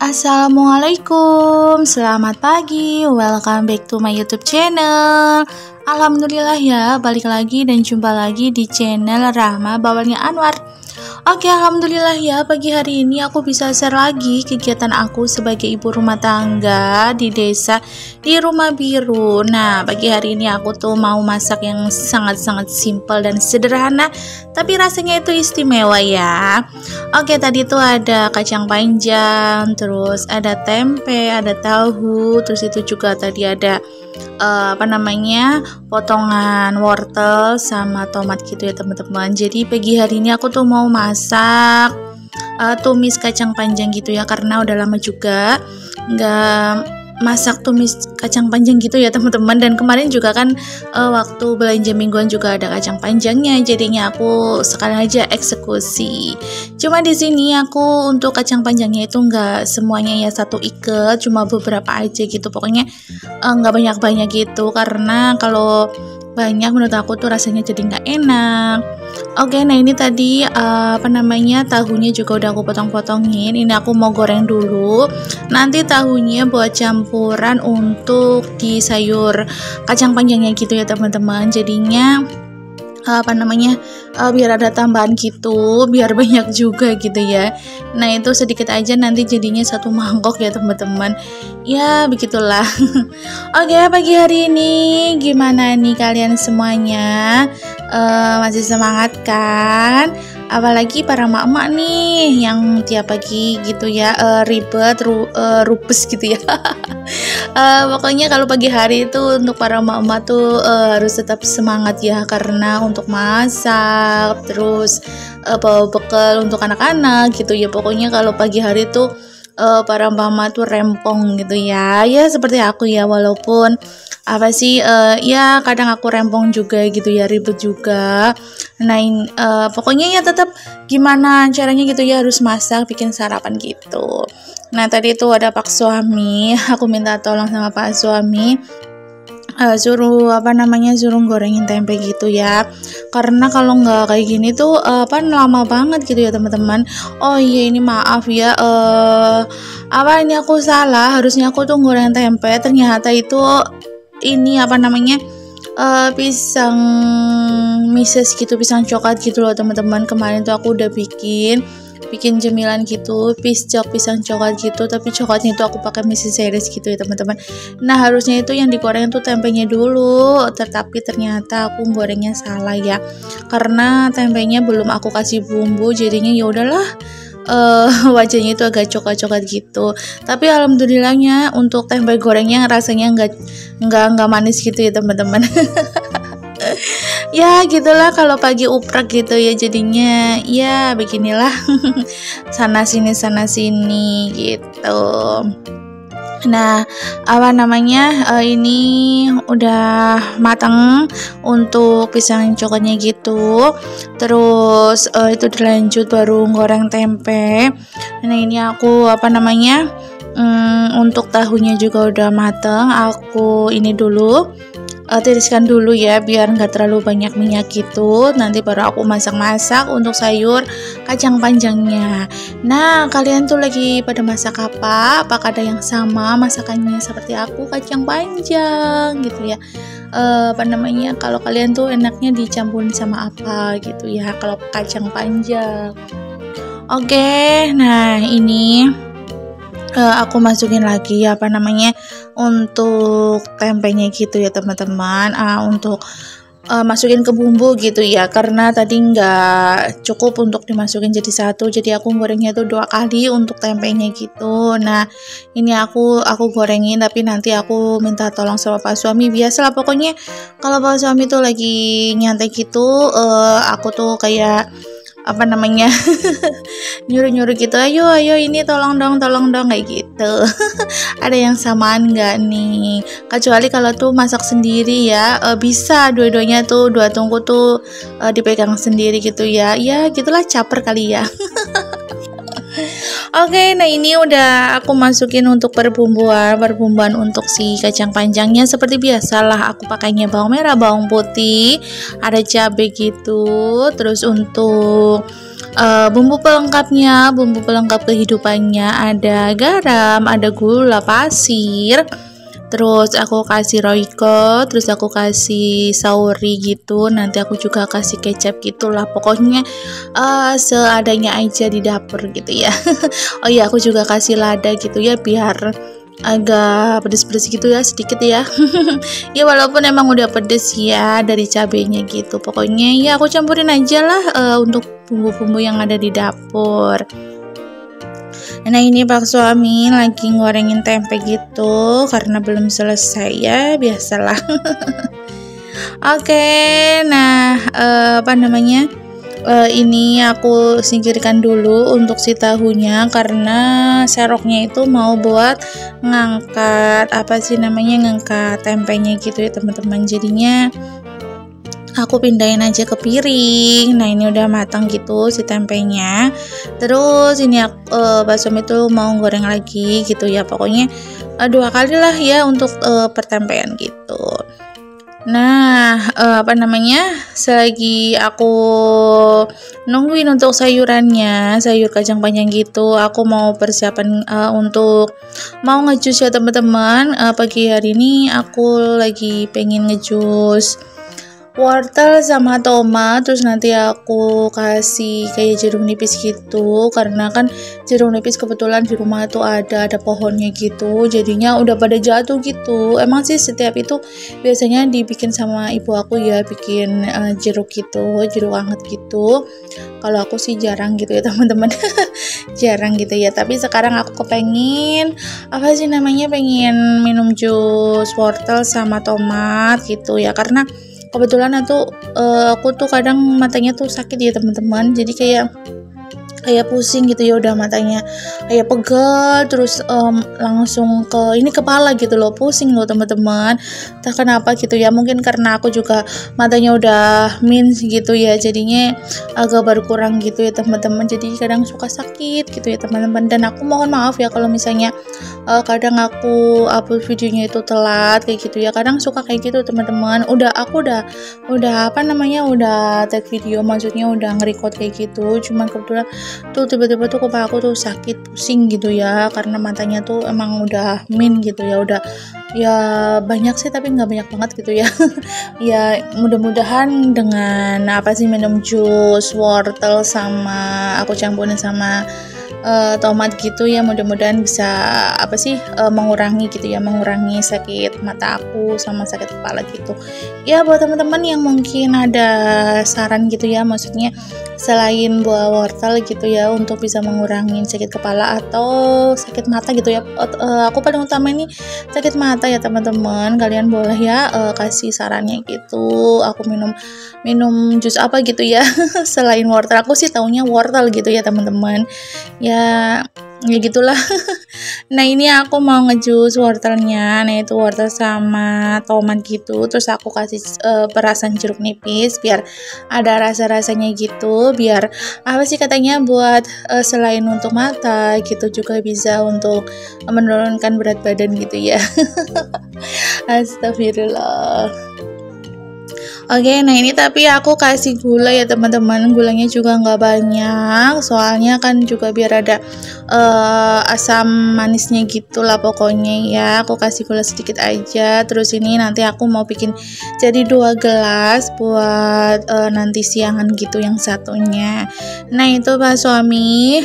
Assalamualaikum, selamat pagi, welcome back to my YouTube channel. Alhamdulillah ya, balik lagi dan jumpa lagi di channel Rahma Bawalnya Anwar. Oke, alhamdulillah ya, pagi hari ini aku bisa share lagi kegiatan aku sebagai ibu rumah tangga di desa di Rumah Biru. Nah, pagi hari ini aku tuh mau masak yang sangat-sangat simpel dan sederhana, tapi rasanya itu istimewa ya. Oke, tadi tuh ada kacang panjang, terus ada tempe, ada tahu, terus itu juga tadi ada potongan wortel sama tomat gitu ya teman-teman. Jadi pagi hari ini aku tuh mau masak tumis kacang panjang gitu ya, karena udah lama juga nggak masak tumis kacang panjang gitu ya teman-teman. Dan kemarin juga kan waktu belanja mingguan juga ada kacang panjangnya, jadinya aku sekalian aja eksekusi. Cuma di sini aku untuk kacang panjangnya itu nggak semuanya ya satu ikat, cuma beberapa aja gitu. Pokoknya nggak banyak-banyak gitu, karena kalau banyak menurut aku tuh rasanya jadi nggak enak. Oke, nah ini tadi tahunya juga udah aku potong-potongin. Ini aku mau goreng dulu. Nanti tahunya buat campuran untuk di sayur kacang panjangnya gitu ya teman-teman. Jadinya biar ada tambahan gitu, biar banyak juga gitu ya. Nah itu sedikit aja, nanti jadinya satu mangkok ya teman-teman. Ya begitulah. Oke, pagi hari ini gimana nih kalian semuanya? Masih semangat kan? Apalagi para emak-emak nih yang tiap pagi gitu ya ribet, rupes gitu ya. Pokoknya kalau pagi hari itu untuk para emak-emak tuh harus tetap semangat ya, karena untuk masak, terus bawa bekal untuk anak-anak gitu ya. Pokoknya kalau pagi hari tuh para emak-emak tuh rempong gitu ya. Ya seperti aku ya, walaupun ya kadang aku rempong juga gitu ya, ribet juga. Nah pokoknya ya tetap gimana caranya gitu ya, harus masak, bikin sarapan gitu. Nah tadi itu ada Pak suami, aku minta tolong sama Pak suami suruh gorengin tempe gitu ya, karena kalau nggak kayak gini tuh lama banget gitu ya teman-teman. Oh iya, ini maaf ya, ini aku salah, harusnya aku tuh goreng tempe, ternyata itu ini pisang mises gitu, pisang coklat gitu loh teman-teman. Kemarin tuh aku udah bikin cemilan gitu, pisang coklat gitu, tapi coklatnya itu aku pakai Mrs. Series gitu ya teman-teman. Nah harusnya itu yang digoreng tuh tempenya dulu, tetapi ternyata aku gorengnya salah ya, karena tempenya belum aku kasih bumbu, jadinya ya udahlah wajahnya itu agak coklat-coklat gitu. Tapi alhamdulillahnya untuk tempe gorengnya rasanya nggak manis gitu ya teman-teman. Ya gitulah kalau pagi uprek gitu ya, jadinya ya beginilah. sana sini gitu. Nah ini udah matang untuk pisang coklatnya gitu. Terus itu dilanjut baru goreng tempe. Nah ini aku untuk tahunya juga udah matang. Aku ini dulu tiriskan dulu ya, biar nggak terlalu banyak minyak gitu. Nanti baru aku masak-masak untuk sayur kacang panjangnya. Nah kalian tuh lagi pada masak apa? Apakah ada yang sama masakannya seperti aku, kacang panjang gitu ya? Kalau kalian tuh enaknya dicampurin sama apa gitu ya kalau kacang panjang? Oke, nah ini aku masukin lagi untuk tempenya gitu ya teman-teman, untuk masukin ke bumbu gitu ya, karena tadi nggak cukup untuk dimasukin jadi satu, jadi aku gorengnya tuh 2 kali untuk tempenya gitu. Nah ini aku gorengin, tapi nanti aku minta tolong sama Pak suami. Biasalah pokoknya kalau Pak suami tuh lagi nyantai gitu, aku tuh kayak nyuruh-nyuruh gitu, ayo ini tolong dong kayak gitu. Ada yang samaan nggak nih? Kecuali kalau tuh masak sendiri ya, bisa dua-duanya tuh, 2 tungku tuh dipegang sendiri gitu ya. Ya gitulah, caper kali ya. Oke, nah ini udah aku masukin untuk perbumbuan untuk si kacang panjangnya. Seperti biasalah aku pakainya bawang merah, bawang putih, ada cabai gitu. Terus untuk bumbu pelengkapnya, bumbu pelengkap kehidupannya ada garam, ada gula pasir, terus aku kasih Royco, terus aku kasih sauri gitu, nanti aku juga kasih kecap gitulah, pokoknya seadanya aja di dapur gitu ya. Oh iya, aku juga kasih lada gitu ya, biar agak pedes-pedes gitu ya sedikit ya. Ya walaupun emang udah pedes ya dari cabenya gitu, pokoknya ya aku campurin aja lah untuk bumbu-bumbu yang ada di dapur. Nah ini Pak suami lagi ngorengin tempe gitu karena belum selesai ya, biasalah. Oke, nah apa namanya, ini aku singkirkan dulu untuk si tahunya karena seroknya itu mau buat ngangkat apa sih namanya, ngangkat tempenya gitu ya teman-teman, jadinya aku pindahin aja ke piring. Nah ini udah matang gitu si tempenya, terus ini bakso itu mau goreng lagi gitu ya, pokoknya 2 kali lah ya untuk pertempean gitu. Nah apa namanya, selagi aku nungguin untuk sayurannya, sayur kacang panjang gitu, aku mau persiapan untuk mau ngejus ya teman-teman. Pagi hari ini aku lagi pengen ngejus wortel sama tomat, terus nanti aku kasih kayak jeruk nipis gitu, karena kan jeruk nipis kebetulan di rumah tuh ada pohonnya gitu, jadinya udah pada jatuh gitu. Emang sih setiap itu biasanya dibikin sama ibu aku ya, bikin jeruk gitu, jeruk hangat gitu. Kalau aku sih jarang gitu ya teman-teman. Jarang gitu ya, tapi sekarang aku kepengen apa sih namanya, pengen minum jus wortel sama tomat gitu ya, karena kebetulan aku tuh kadang matanya tuh sakit ya teman-teman, jadi kayak pusing gitu ya, udah matanya kayak pegal, terus langsung ke ini kepala gitu loh, pusing loh teman-teman, entah kenapa gitu ya, mungkin karena aku juga matanya udah minus gitu ya, jadinya agak berkurang gitu ya teman-teman, jadi kadang suka sakit gitu ya teman-teman. Dan aku mohon maaf ya kalau misalnya kadang aku upload videonya itu telat kayak gitu ya, kadang suka kayak gitu teman-teman. Aku udah apa namanya, udah take video, maksudnya udah nge-record kayak gitu, cuman kebetulan tuh tiba-tiba tuh kepala aku tuh sakit, pusing gitu ya, karena matanya tuh emang udah min gitu ya, udah ya banyak sih tapi nggak banyak banget gitu ya. Ya mudah-mudahan dengan apa sih, minum jus wortel sama aku campurin sama tomat gitu ya, mudah-mudahan bisa apa sih mengurangi gitu ya, mengurangi sakit mata aku sama sakit kepala gitu ya. Buat teman-teman yang mungkin ada saran gitu ya, maksudnya selain buah wortel gitu ya untuk bisa mengurangi sakit kepala atau sakit mata gitu ya, aku paling utama ini sakit mata ya teman-teman, kalian boleh ya kasih sarannya gitu, aku minum jus apa gitu ya. Selain wortel, aku sih taunya wortel gitu ya teman-teman ya gitulah. Nah ini aku mau ngejus wortelnya, nah itu wortel sama tomat gitu, terus aku kasih perasan jeruk nipis biar ada rasa-rasanya gitu, biar apa sih katanya buat selain untuk mata gitu juga bisa untuk menurunkan berat badan gitu ya. Astagfirullah. Oke, nah ini tapi aku kasih gula ya teman-teman, gulanya juga nggak banyak, soalnya kan juga biar ada asam manisnya gitulah pokoknya ya, aku kasih gula sedikit aja. Terus ini nanti aku mau bikin jadi 2 gelas buat nanti siangan gitu yang satunya. Nah itu Pak suami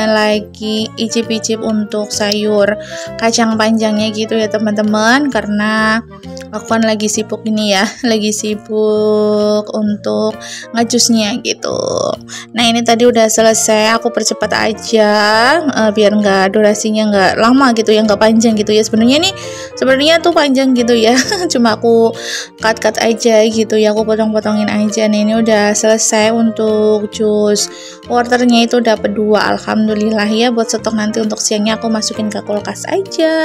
lagi icip-icip untuk sayur kacang panjangnya gitu ya teman-teman, karena aku kan lagi sibuk ini ya, lagi sibuk untuk ngejusnya gitu. Nah ini tadi udah selesai, aku percepat aja biar nggak durasinya nggak lama gitu ya, nggak panjang gitu ya. Sebenarnya tuh panjang gitu ya. Cuma aku cut aja gitu ya, aku potong-potongin aja. Nah ini udah selesai untuk jus wortelnya, itu dapat 2, alhamdulillah ya, buat stok nanti untuk siangnya aku masukin ke kulkas aja.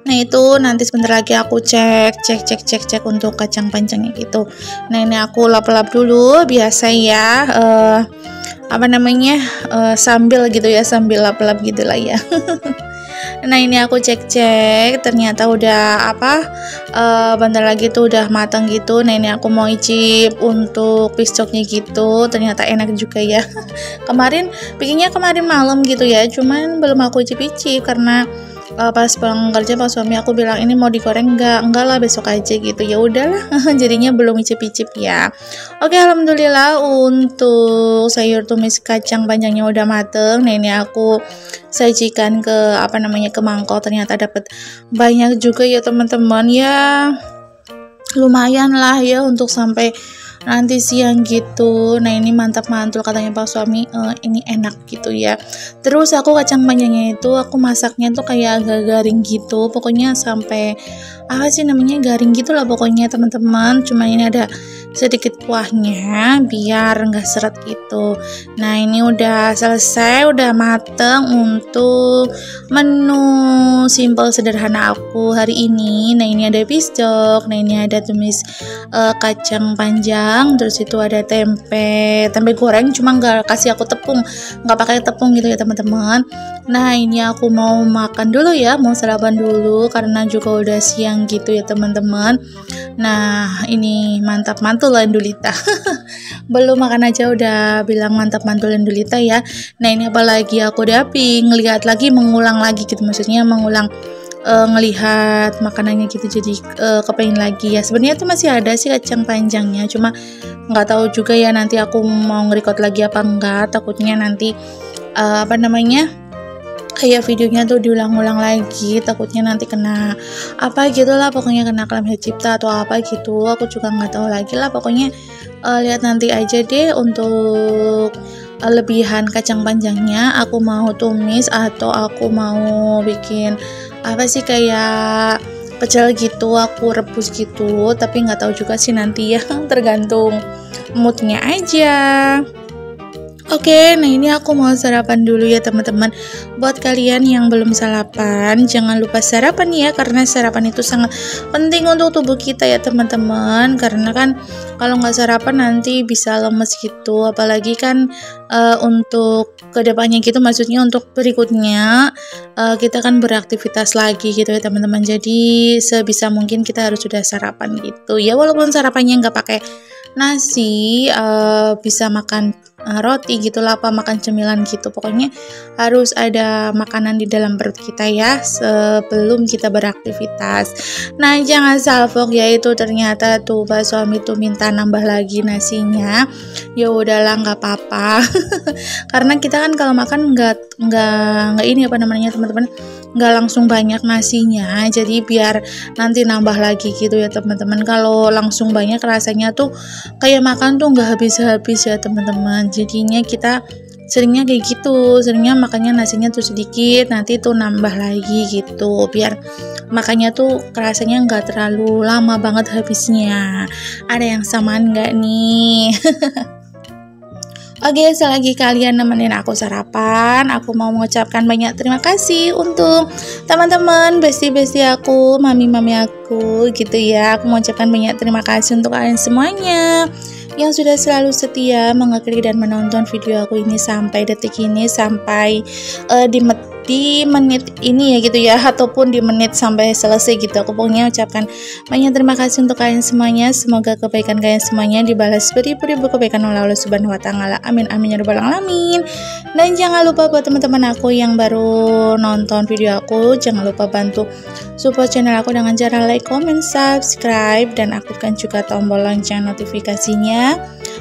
Nah itu nanti sebentar lagi aku cek untuk kacang panjangnya gitu. Nah ini aku lap-lap dulu biasa ya, apa namanya, sambil gitu ya, sambil lap-lap gitu lah ya. Nah ini aku cek-cek, ternyata udah bentar lagi tuh udah matang gitu. Nah ini aku mau icip untuk piscoknya gitu, ternyata enak juga ya. Kemarin bikinnya kemarin malam gitu ya, cuman belum aku icip-icip karena pas pulang kerja pas suami aku bilang ini mau digoreng enggak lah besok aja gitu. Ya udahlah jadinya belum icip-icip ya. Oke, alhamdulillah untuk sayur tumis kacang panjangnya udah mateng. Nah ini aku sajikan ke ke mangkok, ternyata dapat banyak juga ya teman-teman ya, lumayan lah ya untuk sampai nanti siang gitu. Nah ini mantap mantul katanya Pak suami, ini enak gitu ya. Terus aku kacang panjangnya itu aku masaknya tuh kayak agak garing gitu, pokoknya sampai garing gitu lah pokoknya teman-teman. Cuma ini ada sedikit kuahnya biar nggak seret gitu. Nah ini udah selesai, udah mateng untuk menu simple sederhana aku hari ini. Nah ini ada piscok, nah ini ada tumis kacang panjang, terus itu ada tempe goreng, cuma nggak kasih aku tepung, nggak pakai tepung gitu ya teman-teman. Nah ini aku mau makan dulu ya, mau sarapan dulu karena juga udah siang gitu ya teman-teman. Nah ini mantap mantul Landulita belum makan aja udah bilang mantap mantul Landulita ya. Nah ini apalagi aku daping ngelihat lagi, mengulang lagi gitu, maksudnya mengulang ngelihat makanannya gitu, jadi kepengen lagi ya. Sebenarnya tuh masih ada sih kacang panjangnya, cuma nggak tahu juga ya nanti aku mau nge-record lagi apa enggak, takutnya nanti kayak videonya tuh diulang-ulang lagi, takutnya nanti kena gitulah, pokoknya kena klaim hak cipta atau apa gitu, aku juga nggak tahu lagi lah. Pokoknya lihat nanti aja deh untuk lebihan kacang panjangnya aku mau tumis atau aku mau bikin kayak pecel gitu, aku rebus gitu, tapi nggak tahu juga sih nanti ya tergantung moodnya aja. Oke, nah ini aku mau sarapan dulu ya teman-teman. Buat kalian yang belum sarapan, jangan lupa sarapan ya, karena sarapan itu sangat penting untuk tubuh kita ya teman-teman. Karena kan kalau nggak sarapan nanti bisa lemes gitu, apalagi kan untuk kedepannya gitu, maksudnya untuk berikutnya kita kan beraktivitas lagi gitu ya teman-teman. Jadi sebisa mungkin kita harus sudah sarapan gitu ya, walaupun sarapannya nggak pakai nasi, bisa makan roti gitu lah, makan cemilan gitu, pokoknya harus ada makanan di dalam perut kita ya sebelum kita beraktivitas. Nah jangan salfok ya, itu ternyata tuh Pak suami tuh minta nambah lagi nasinya. Ya udahlah nggak apa-apa karena kita kan kalau makan nggak ini teman-teman, nggak langsung banyak nasinya, jadi biar nanti nambah lagi gitu ya teman-teman. Kalau langsung banyak rasanya tuh kayak makan tuh nggak habis-habis ya teman-teman, jadinya kita seringnya kayak gitu, seringnya makannya nasinya tuh sedikit, nanti tuh nambah lagi gitu biar makannya tuh rasanya nggak terlalu lama banget habisnya. Ada yang samaan nggak nih? Oke, selagi kalian nemenin aku sarapan, aku mau mengucapkan banyak terima kasih untuk teman-teman, besti-besti aku, mami-mami aku gitu ya. Aku mengucapkan banyak terima kasih untuk kalian semuanya yang sudah selalu setia mengeklik dan menonton video aku ini sampai detik ini, sampai di menit ini ya gitu ya, ataupun di menit sampai selesai gitu. Aku pokoknya ucapkan banyak terima kasih untuk kalian semuanya. Semoga kebaikan kalian semuanya dibalas beribu-ribu kebaikan oleh Allah Subhanahu wa taala. Amin amin ya rabbal alamin. Dan jangan lupa buat teman-teman aku yang baru nonton video aku, jangan lupa bantu support channel aku dengan cara like, comment, subscribe, dan aktifkan juga tombol lonceng notifikasinya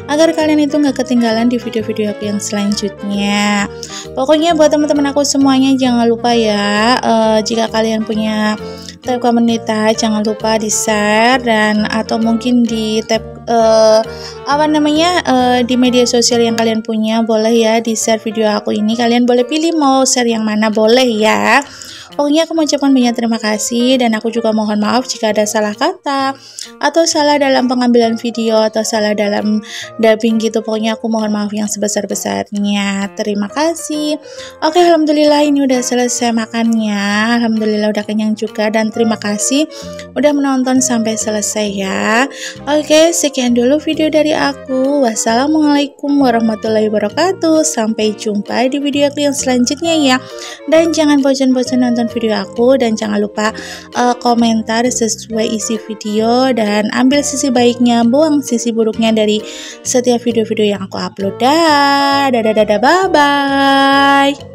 agar kalian itu nggak ketinggalan di video-video aku yang selanjutnya. Pokoknya buat teman-teman aku semuanya jangan lupa ya, jika kalian punya tab komunitas jangan lupa di share, dan atau mungkin di tab di media sosial yang kalian punya boleh ya di share video aku ini. Kalian boleh pilih mau share yang mana, boleh ya. Pokoknya aku mengucapkan banyak terima kasih, dan aku juga mohon maaf jika ada salah kata atau salah dalam pengambilan video atau salah dalam dubbing gitu. Pokoknya aku mohon maaf yang sebesar-besarnya. Terima kasih. Oke, alhamdulillah ini udah selesai makannya. Alhamdulillah udah kenyang juga, dan terima kasih udah menonton sampai selesai ya. Oke, sekian sekian dulu video dari aku. Wassalamualaikum warahmatullahi wabarakatuh. Sampai jumpa di video aku yang selanjutnya ya. Dan jangan bosan-bosan nonton video aku, dan jangan lupa komentar sesuai isi video, dan ambil sisi baiknya, buang sisi buruknya dari setiap video-video yang aku upload. Dadah, bye bye.